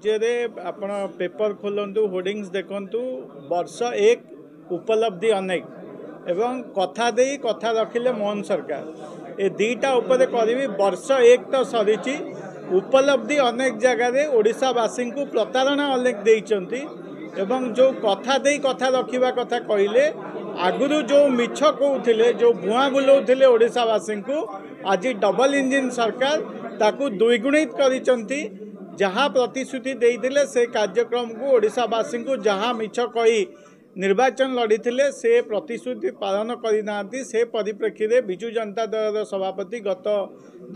राज्य रे आपण पेपर खोलंतु होर्डिंग्स देखंतु वर्ष एक उपलब्धि अनेक एवं कथा दे कथा रखिले मोहन सरकार ए दीटा उपरे करी वर्ष एक तो सरीची उपलब्धि अनेक जगह ओडिशावासी को प्रतारणा अनेक देइचंती एवं जो कथा दे कथा रखिबा कथा कहले आगुरु जो मिछ कहूथिले जो भुआ बुलाउथिले ओडिशावासी को आज डबल इंजिन सरकार ताकू द्विगुणित करिसंती जहाँ प्रतिश्रुति देइथिले से कार्यक्रम को ओडिशावासी को जहाँ मिछ कही निर्वाचन लड़ी से प्रतिश्रुति पालन करना से परिप्रेक्षी में विजु जनता दल सभापति गत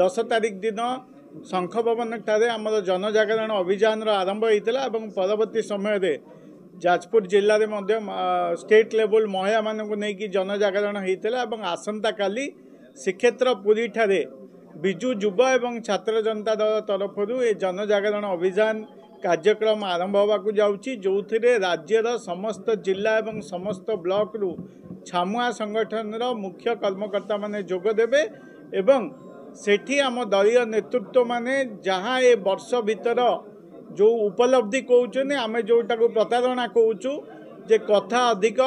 10 तारिख दिन शंख भवन ठारे आमर जनजागरण अभियान आरंभ होता और परवर्ती समय जाजपुर जिले में स्टेट लेवल महिला मानक नहीं जनजागरण होता और आसंता काली श्रीक्षेत्र पुरी ठारे विजु युव एवं छात्र जनता दल तरफ ये जनजागरण अभियान कार्यक्रम आरंभ होगा जाऊँगी जो राज्यर समस्त जिला एवं समस्त ब्लॉक रु छामुआ संगठन मुख्य कर्मकर्ता माने जोगदेवे एवं सेठी आम दलीय नेतृत्व माने जहाँ ए वर्ष भीतर जो उपलब्धि कहते आम जोटा को प्रतारणा कहूँ जे कथा अधिक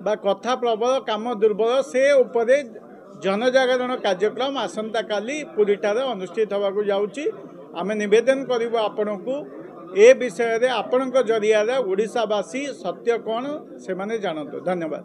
बा कथा प्रबल काम दुर्बल से उपरे जनजागरण कार्यक्रम आसंता काली पुरी ठारे अनुष्ठित होगा जाऊँगी आम निवेदन करूँ आपण को ए विषय रे आपणक जरिया ओडिशावासी सत्य कौन से माने जानतु। धन्यवाद।